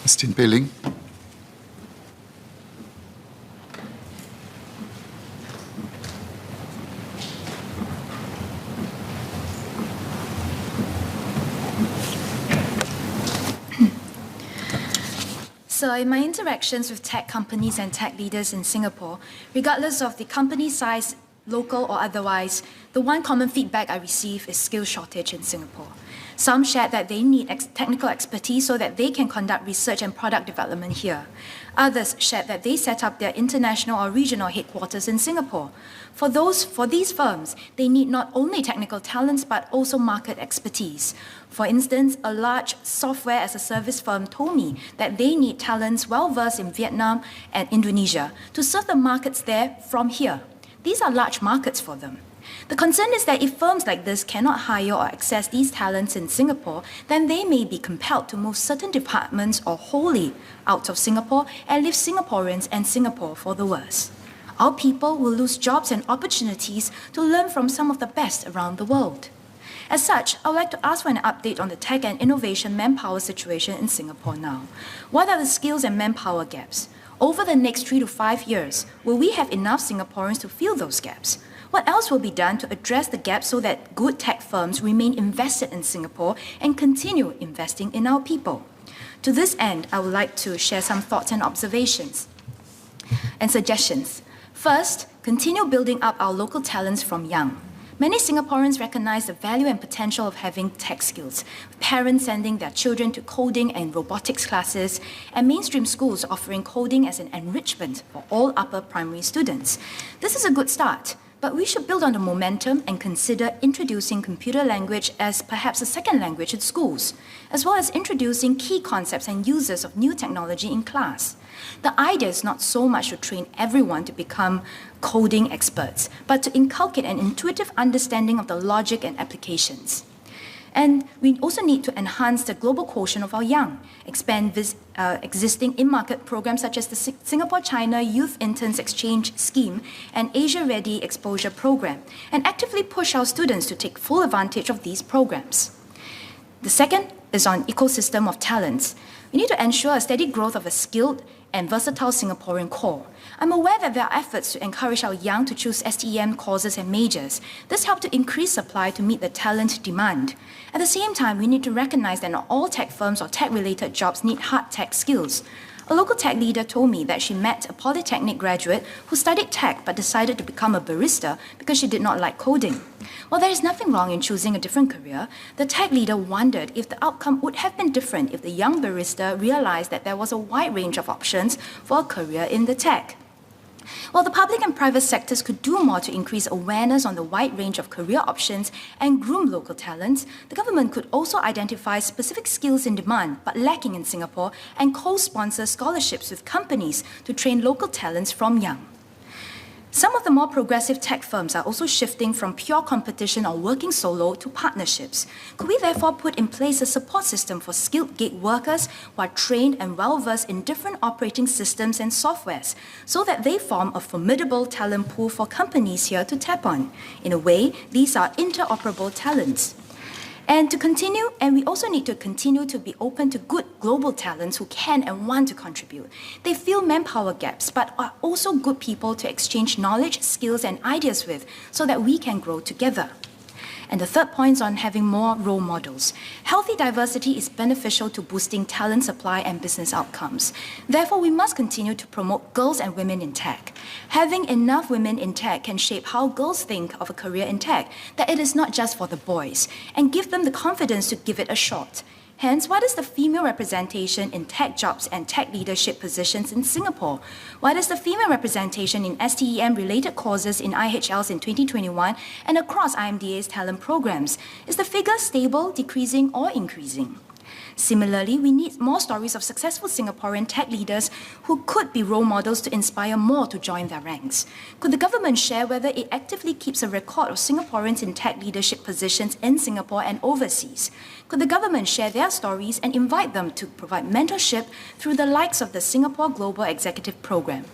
Ms. Tin Pei Ling. So in my interactions with tech companies and tech leaders in Singapore, regardless of the company size, local or otherwise, the one common feedback I receive is skill shortage in Singapore. Some shared that they need technical expertise so that they can conduct research and product development here. Others shared that they set up their international or regional headquarters in Singapore. For these firms, they need not only technical talents but also market expertise. For instance, a large software as a service firm told me that they need talents well-versed in Vietnam and Indonesia to serve the markets there from here. These are large markets for them. The concern is that if firms like this cannot hire or access these talents in Singapore, then they may be compelled to move certain departments or wholly out of Singapore and leave Singaporeans and Singapore for the worse. Our people will lose jobs and opportunities to learn from some of the best around the world. As such, I would like to ask for an update on the tech and innovation manpower situation in Singapore now. What are the skills and manpower gaps? Over the next 3 to 5 years, will we have enough Singaporeans to fill those gaps? What else will be done to address the gap so that good tech firms remain invested in Singapore and continue investing in our people? To this end, I would like to share some thoughts and observations and suggestions. First, continue building up our local talents from young. Many Singaporeans recognize the value and potential of having tech skills, with parents sending their children to coding and robotics classes, and mainstream schools offering coding as an enrichment for all upper primary students. This is a good start, but we should build on the momentum and consider introducing computer language as perhaps a second language in schools, as well as introducing key concepts and uses of new technology in class. The idea is not so much to train everyone to become coding experts, but to inculcate an intuitive understanding of the logic and applications. And we also need to enhance the global quotient of our young, expand existing in-market programs such as the Singapore-China Youth Interns Exchange Scheme and Asia-Ready Exposure Program, and actively push our students to take full advantage of these programs. The second is on ecosystem of talents. We need to ensure a steady growth of a skilled and versatile Singaporean core. I'm aware that there are efforts to encourage our young to choose STEM courses and majors. This helps to increase supply to meet the talent demand. At the same time, we need to recognize that not all tech firms or tech-related jobs need hard tech skills. A local tech leader told me that she met a polytechnic graduate who studied tech but decided to become a barista because she did not like coding. While there is nothing wrong in choosing a different career, the tech leader wondered if the outcome would have been different if the young barista realized that there was a wide range of options for a career in the tech. While the public and private sectors could do more to increase awareness on the wide range of career options and groom local talents, the government could also identify specific skills in demand but lacking in Singapore and co-sponsor scholarships with companies to train local talents from young. Some of the more progressive tech firms are also shifting from pure competition or working solo to partnerships. Could we therefore put in place a support system for skilled gig workers who are trained and well-versed in different operating systems and softwares so that they form a formidable talent pool for companies here to tap on? In a way, these are interoperable talents. And we also need to continue to be open to good global talents who can and want to contribute. They fill manpower gaps, but are also good people to exchange knowledge, skills, and ideas with so that we can grow together. And the third point is on having more role models. Healthy diversity is beneficial to boosting talent supply and business outcomes. Therefore, we must continue to promote girls and women in tech. Having enough women in tech can shape how girls think of a career in tech, that it is not just for the boys, and give them the confidence to give it a shot. Hence, what is the female representation in tech jobs and tech leadership positions in Singapore? What is the female representation in STEM-related courses in IHLs in 2021 and across IMDA's talent programs? Is the figure stable, decreasing, or increasing? Similarly, we need more stories of successful Singaporean tech leaders who could be role models to inspire more to join their ranks. Could the government share whether it actively keeps a record of Singaporeans in tech leadership positions in Singapore and overseas? Could the government share their stories and invite them to provide mentorship through the likes of the Singapore Global Executive Programme?